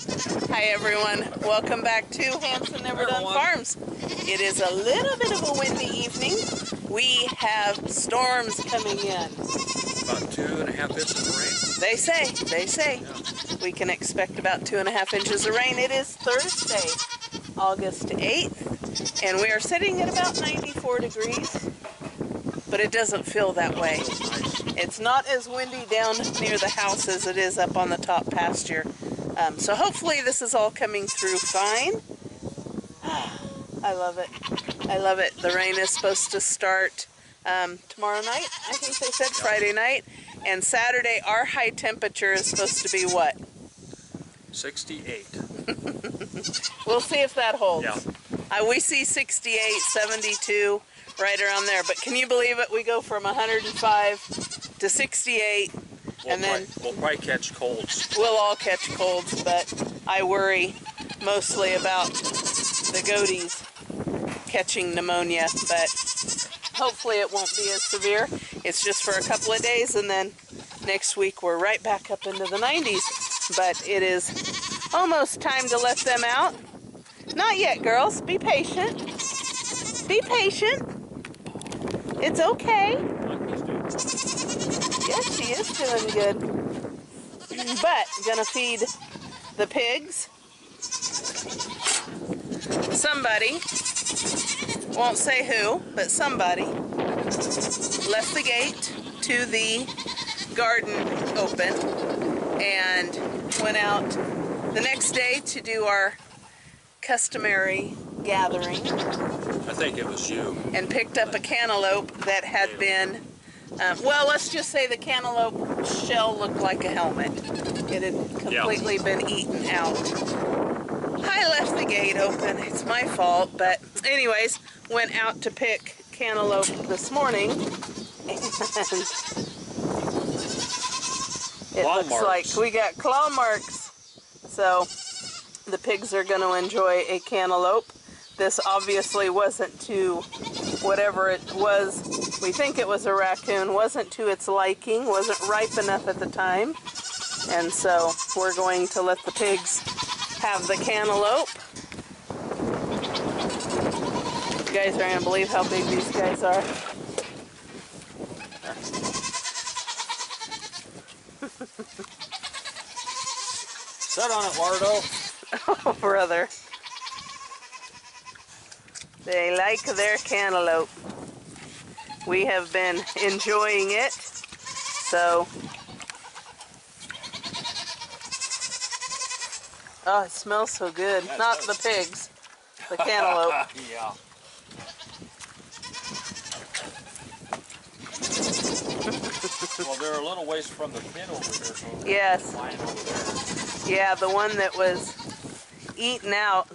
Hi everyone, welcome back to Hanson Never Done Farms. It is a little bit of a windy evening. We have storms coming in. About 2.5 inches of rain? They say. Yeah. We can expect about 2.5 inches of rain. It is Thursday, August 8th, and we are sitting at about 94 degrees, but it doesn't feel that way. It's not as windy down near the house as it is up on the top pasture. So hopefully this is all coming through fine. I love it. I love it. The rain is supposed to start tomorrow night, I think they said, Friday night. And Saturday, our high temperature is supposed to be what? 68. We'll see if that holds. Yeah. We see 68, 72, right around there. But can you believe it? We go from 105 to 68. We'll probably catch colds. We'll all catch colds, but I worry mostly about the goaties catching pneumonia, but hopefully it won't be as severe. It's just for a couple of days, and then next week we're right back up into the 90s. But it is almost time to let them out. Not yet, girls. Be patient. Be patient. It's okay. Yes, she is doing good. But gonna feed the pigs. Somebody, won't say who, but somebody left the gate to the garden open and went out the next day to do our customary gathering. I think it was you. And picked up a cantaloupe that had been well, let's just say the cantaloupe shell looked like a helmet. It had completely been eaten out. I left the gate open. It's my fault. But anyways, went out to pick cantaloupe this morning. And it looks like we got claw marks. So the pigs are going to enjoy a cantaloupe. This obviously wasn't to whatever it was. We think it was a raccoon. Wasn't to its liking. Wasn't ripe enough at the time. And so we're going to let the pigs have the cantaloupe. You guys are going to believe how big these guys are. Sit on it, Lardo. Oh, brother. They like their cantaloupe. We have been enjoying it, so. Oh, it smells so good. Not the pigs, the cantaloupe. Yeah. Well, they're a little ways from the pin over here. So yes. Over there. Yeah, the one that was eaten out,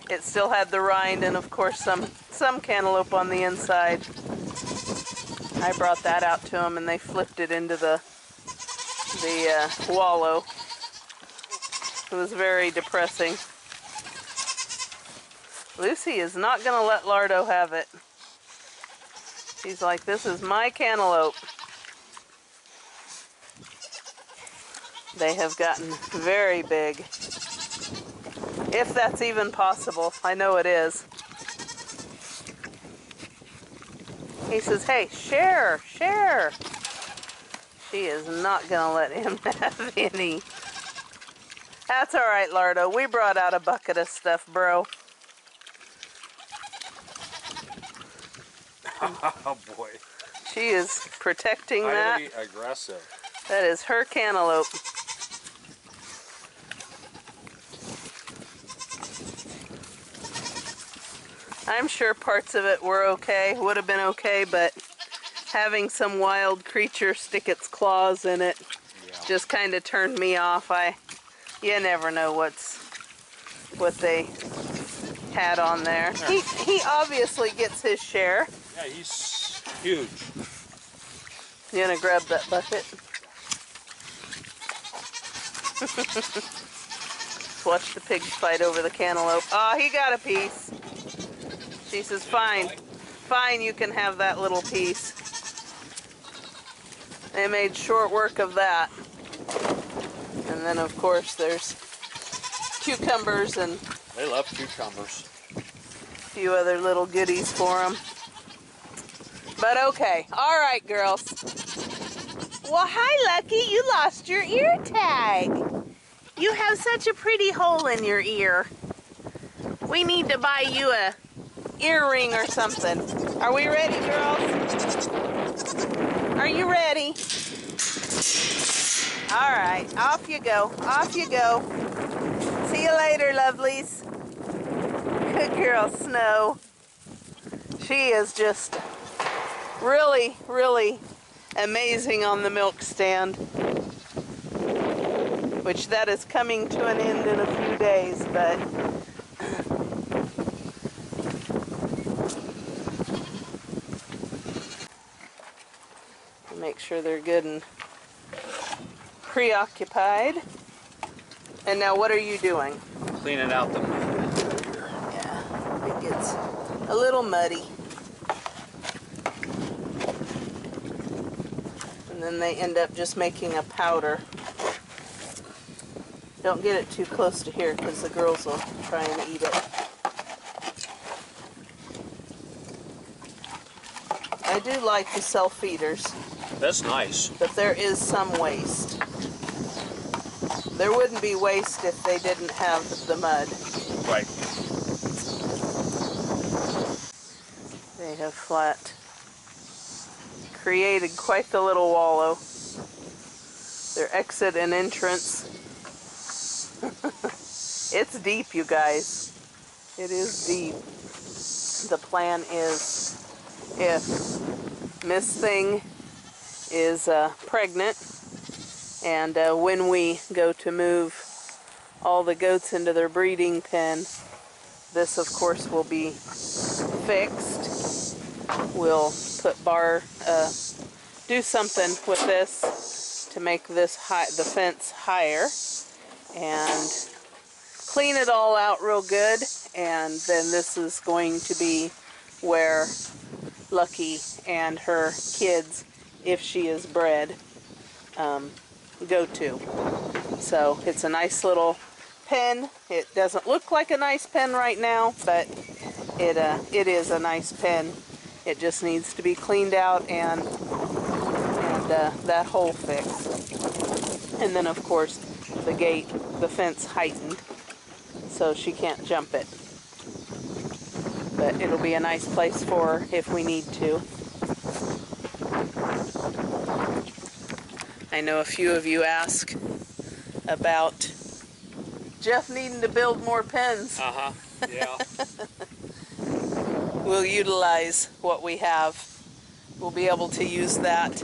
it still had the rind and of course some cantaloupe on the inside. I brought that out to them and they flipped it into the wallow. It was very depressing. Lucy is not going to let Lardo have it. She's like, this is my cantaloupe. They have gotten very big. If that's even possible. I know it is. He says, hey, share, share. She is not going to let him have any. That's all right, Lardo. We brought out a bucket of stuff, bro. Oh, boy. She is protecting that. Highly aggressive. That is her cantaloupe. I'm sure parts of it were okay, would have been okay, but having some wild creature stick its claws in it just kind of turned me off. You never know what they had on there. He obviously gets his share. Yeah, he's huge. You gonna grab that bucket? Watch the pigs fight over the cantaloupe. Oh, he got a piece. She says, fine, fine, you can have that little piece. They made short work of that. And then, of course, there's cucumbers and They love cucumbers. a few other little goodies for them. But okay, all right, girls. Well, hi, Lucky. You lost your ear tag. You have such a pretty hole in your ear. We need to buy you a earring or something. Are we ready, girls? Are you ready? All right, off you go. Off you go. See you later, lovelies. Good girl, Snow. She is just really, really amazing on the milk stand, which that is coming to an end in a few days, but make sure they're good and preoccupied. And now what are you doing? Cleaning out the mud. Yeah, it gets a little muddy. And then they end up just making a powder. Don't get it too close to here because the girls will try and eat it. I do like the self-feeders. That's nice. But there is some waste. There wouldn't be waste if they didn't have the mud. Right. They have created quite the little wallow. Their exit and entrance. It's deep, you guys. It is deep. The plan is, if Miss Thing is pregnant, and when we go to move all the goats into their breeding pen, this of course will be fixed. We'll put do something with this to make this the fence higher, and clean it all out real good, and then this is going to be where Lucky and her kids, if she is bred, go to. So it's a nice little pen. It doesn't look like a nice pen right now, but it is a nice pen. It just needs to be cleaned out and that hole fixed. And then of course the gate, the fence heightened so she can't jump it. But it'll be a nice place for her if we need to. I know a few of you ask about Jeff needing to build more pens. Uh-huh, yeah. We'll utilize what we have. We'll be able to use that.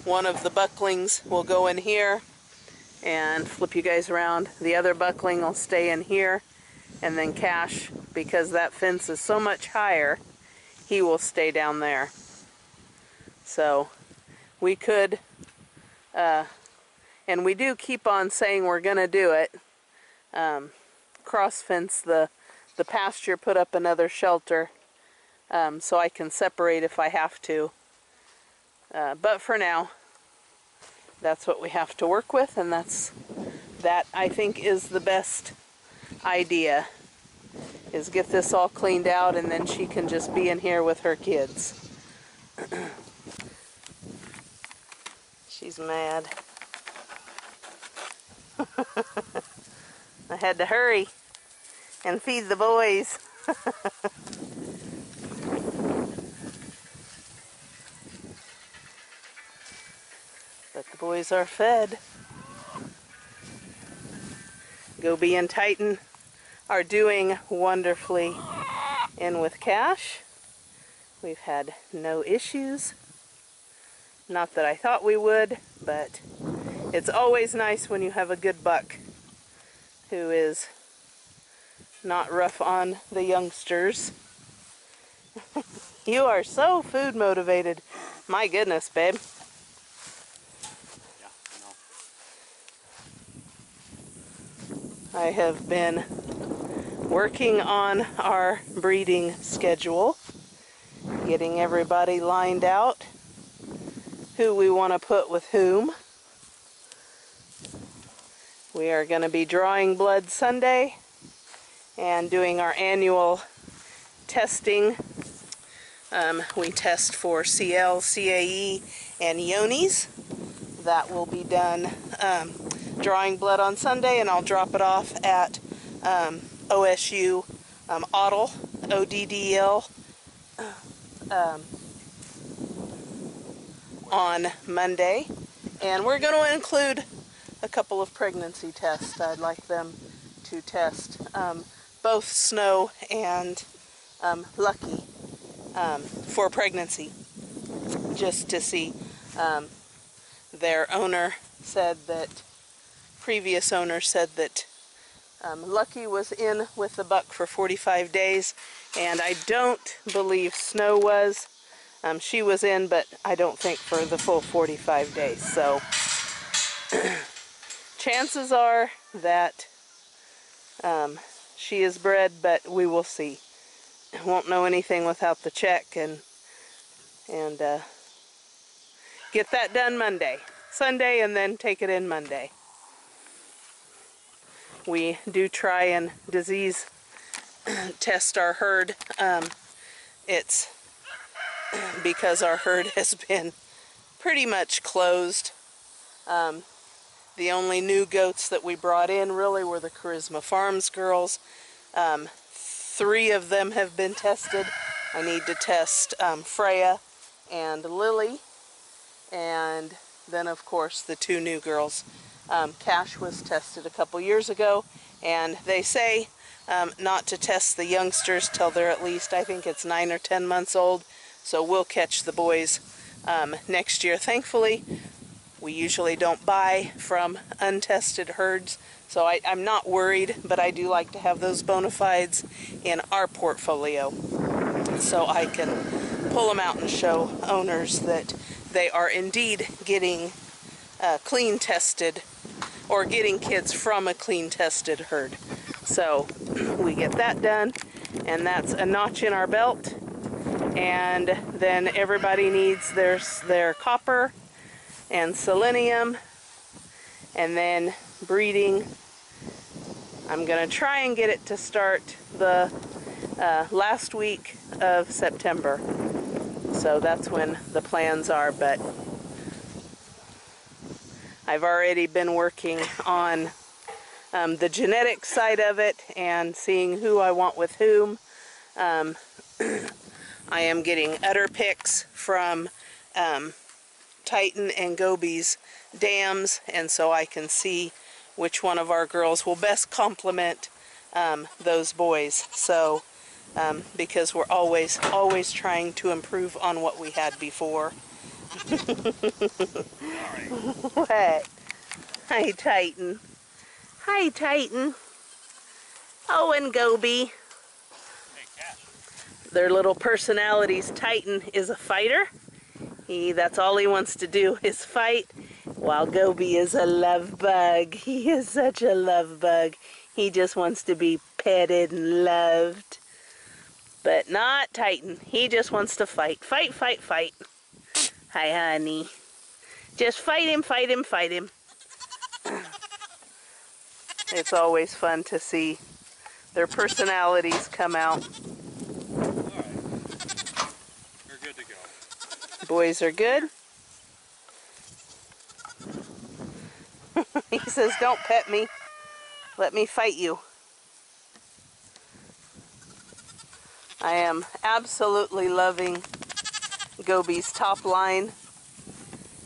One of the bucklings will go in here and flip you guys around. The other buckling will stay in here, and then Cash, because that fence is so much higher, he will stay down there. So we could, and we do keep on saying we're going to do it, cross fence the pasture, put up another shelter, so I can separate if I have to. But for now, that's what we have to work with, and that I think is the best idea, is get this all cleaned out, and then she can just be in here with her kids. She's mad. I had to hurry and feed the boys. But the boys are fed. Goby and Titan are doing wonderfully in with Cash. We've had no issues. Not that I thought we would, but it's always nice when you have a good buck who is not rough on the youngsters. You are so food motivated. My goodness, babe. Yeah, I know. I have been working on our breeding schedule, getting everybody lined out, who we want to put with whom. We are going to be drawing blood Sunday and doing our annual testing. We test for CL, CAE, and Ionis. That will be done drawing blood on Sunday, and I'll drop it off at OSU ODDL, ODDL on Monday. And we're going to include a couple of pregnancy tests. I'd like them to test both Snow and Lucky for pregnancy, just to see. Their owner said that, previous owner said that Lucky was in with the buck for 45 days, and I don't believe Snow was. She was in, but I don't think for the full 45 days. So chances are that she is bred, but we will see. Won't know anything without the check, and get that done Sunday, and then take it in Monday. We do try and disease test our herd. It's because our herd has been pretty much closed. The only new goats that we brought in really were the Charisma Farms girls. 3 of them have been tested. I need to test Freya and Lily, and then of course the 2 new girls. Cash was tested a couple years ago, and they say not to test the youngsters till they're at least, I think it's 9 or 10 months old, so we'll catch the boys next year. Thankfully, we usually don't buy from untested herds, so I'm not worried, but I do like to have those bona fides in our portfolio so I can pull them out and show owners that they are indeed getting clean tested, or getting kids from a clean tested herd. So we get that done, and that's a notch in our belt. And then everybody needs their copper and selenium, and then breeding. I'm going to try and get it to start the last week of September. So that's when the plans are, but I've already been working on the genetic side of it and seeing who I want with whom. I am getting udder picks from Titan and Gobi's dams, and so I can see which one of our girls will best complement those boys. So because we're always trying to improve on what we had before. What? Hi, Titan. Hi, Titan. Oh, and Gobi. Hey, Cash. Their little personalities. Titan is a fighter. That's all he wants to do is fight, while Gobi is a love bug. He is such a love bug. He just wants to be petted and loved. But not Titan. He just wants to fight. Fight, fight, fight. Hi, honey. Just fight him, fight him, fight him. It's always fun to see their personalities come out. All right. You're good to go. Boys are good. He says, don't pet me. Let me fight you. I am absolutely loving Gobi's top line.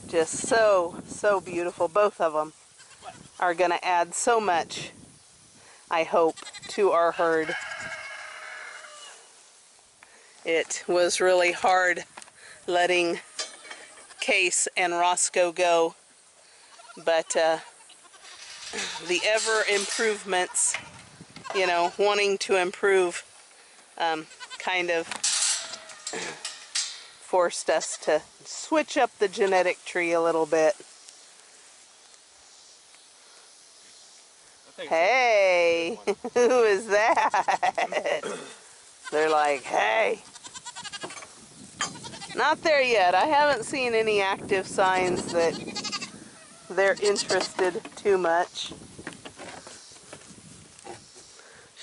Just so beautiful. Both of them are going to add so much, I hope, to our herd. It was really hard letting Case and Roscoe go, but the ever improvements, you know, wanting to improve, kind of forced us to switch up the genetic tree a little bit. Hey, who is that? They're like, hey. Not there yet. I haven't seen any active signs that they're interested too much.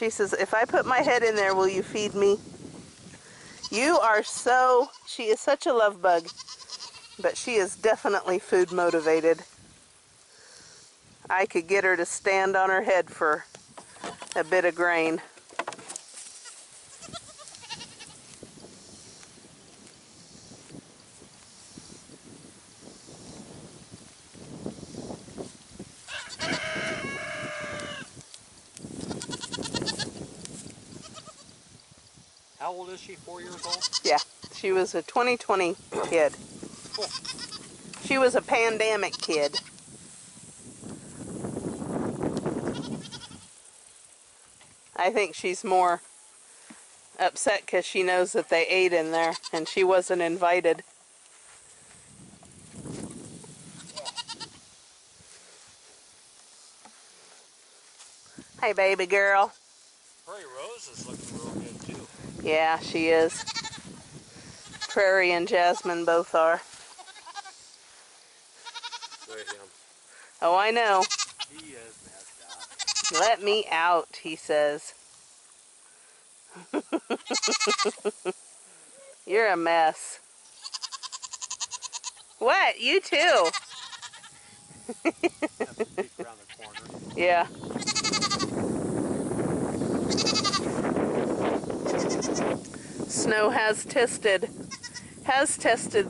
She says, if I put my head in there, will you feed me? You are so, she is such a love bug, but she is definitely food motivated. I could get her to stand on her head for a bit of grain. How old is she? 4 years old? Yeah, she was a 2020 kid. Cool. She was a pandemic kid. I think she's more upset because she knows that they ate in there and she wasn't invited. Hey, baby girl. Prairie Rose is looking real good too. Yeah, she is. Prairie and Jasmine both are. Look at him. Oh, I know. He is messed up. Let me out, he says. You're a mess. What? You too. Have to peek around the corner. Yeah. Snow has tested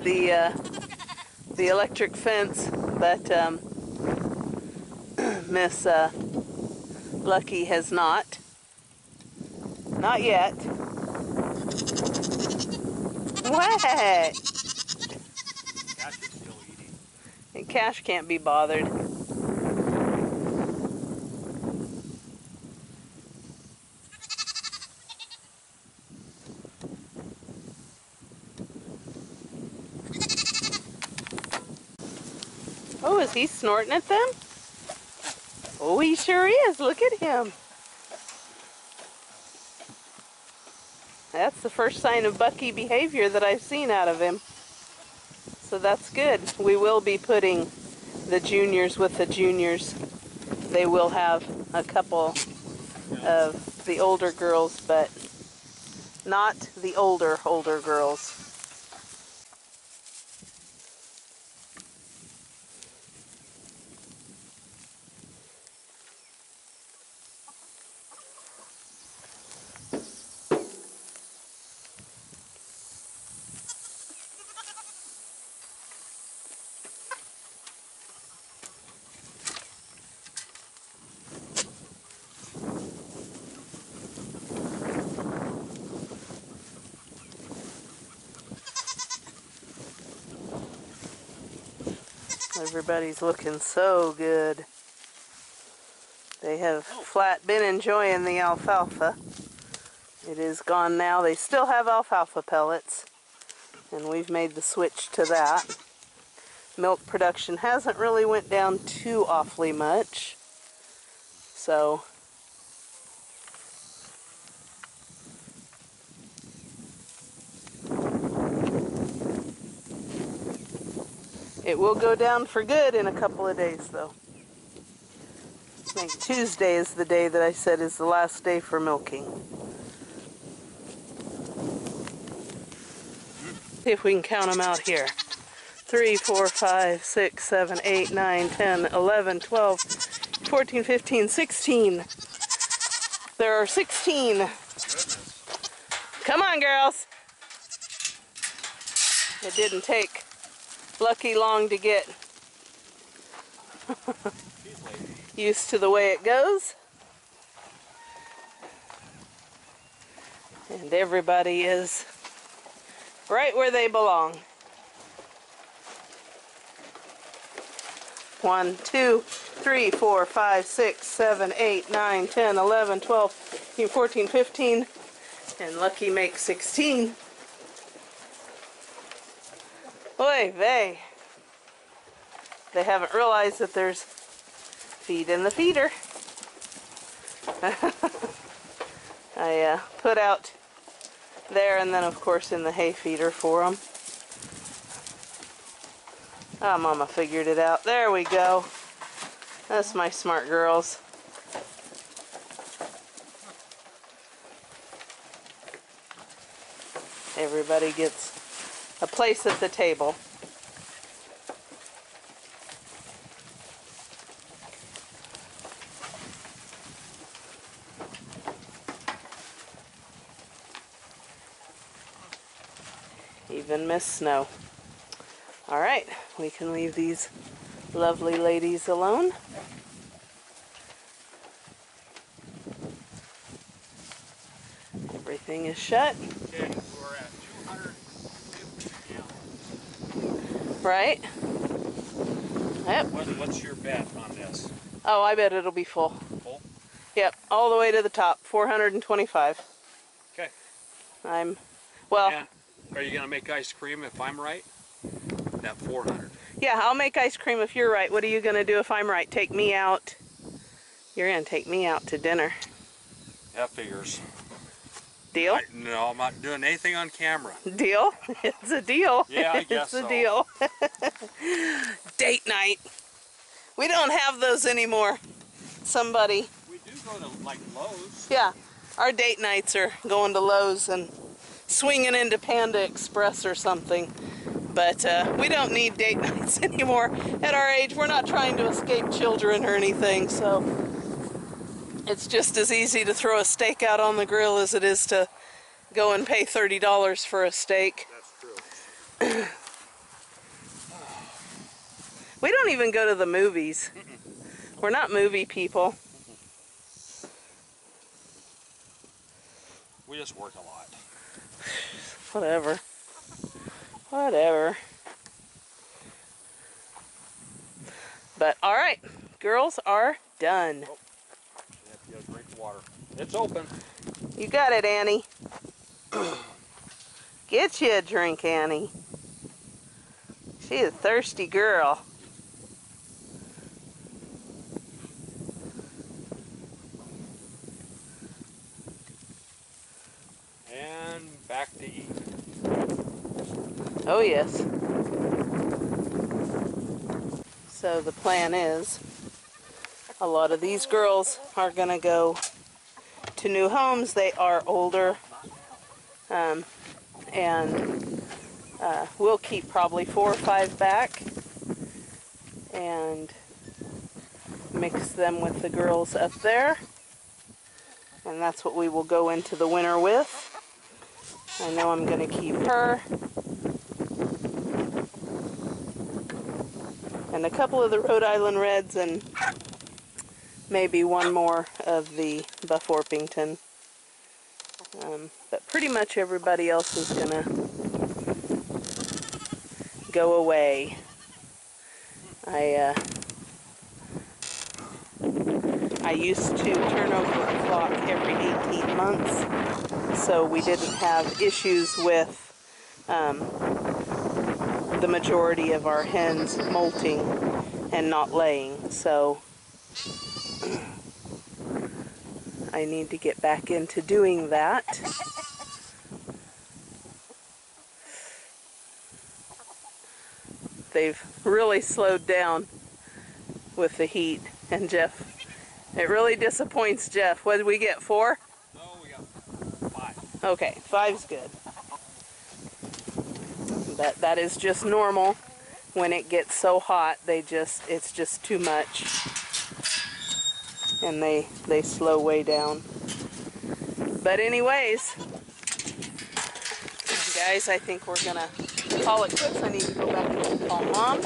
the electric fence, but Miss Lucky has not. Not yet. What? Cash is still eating. And Cash can't be bothered. Oh, is he snorting at them? Oh, he sure is. Look at him. That's the first sign of Bucky behavior that I've seen out of him. So that's good. We will be putting the juniors with the juniors. They will have a couple of the older girls, but not the older girls. Everybody's looking so good. They have flat been enjoying the alfalfa. It is gone now. They still have alfalfa pellets, and we've made the switch to that. Milk production hasn't really went down too awfully much, so it will go down for good in a couple of days, though. I think Tuesday is the day that I said is the last day for milking. See if we can count them out here. 3, 4, 5, 6, 7, 8, 9, 10, 11, 12, 14, 15, 16. There are 16. Goodness. Come on, girls. It didn't take Lucky long to get used to the way it goes. And everybody is right where they belong. 1, 2, 3, 4, 5, 6, 7, 8, 9, 10, 11, 12, 13, 14, 15, and Lucky makes 16. Oy vey. They haven't realized that there's feed in the feeder. I put out there and then of course in the hay feeder for them. Oh, Mama figured it out. There we go. That's my smart girls. Everybody gets a place at the table. Even Miss Snow. All right, we can leave these lovely ladies alone. Everything is shut. Okay, we're at 250 gallons. Right? Yep. What's your bet on this? Oh, I bet it'll be full. Full? Yep, all the way to the top, 425. Okay. Well... And are you going to make ice cream if I'm right? That 400. Yeah, I'll make ice cream if you're right. What are you going to do if I'm right? Take me out? You're going to take me out to dinner. That figures. Deal? No, I'm not doing anything on camera. Deal? It's a deal. Yeah, I guess it's a so. deal. Date night. We don't have those anymore. Somebody. We do go to, like, Lowe's. Yeah, our date nights are going to Lowe's and swinging into Panda Express or something. But we don't need date nights anymore. At our age, we're not trying to escape children or anything, so it's just as easy to throw a steak out on the grill as it is to go and pay $30 for a steak. That's true. We don't even go to the movies. We're not movie people. We just work a lot. Whatever. Whatever. But all right, girls are done. Oh, you have to get a drink of water. It's open. You got it, Annie. Get you a drink, Annie. She's a thirsty girl. And back to eat. Oh, yes. So the plan is, a lot of these girls are going to go to new homes. They are older, and we'll keep probably 4 or 5 back and mix them with the girls up there. And that's what we will go into the winter with. I know I'm going to keep her. And a couple of the Rhode Island Reds and maybe one more of the Buff Orpington. But pretty much everybody else is going to go away. I used to turn over the flock every 18 months, so we didn't have issues with the majority of our hens molting and not laying. So I need to get back into doing that. They've really slowed down with the heat, and Jeff, it really disappoints Jeff. What did we get, 4? No, we got 5. Okay, 5's good. But that is just normal. When it gets so hot, it's just too much. And they slow way down. But anyways, guys, I think we're gonna call it quits. I need to go back and call Mom.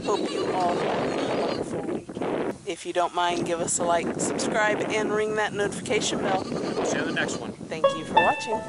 Hope you all have a wonderful weekend. If you don't mind, give us a like, subscribe, and ring that notification bell. See you in the next one. Thank you for watching.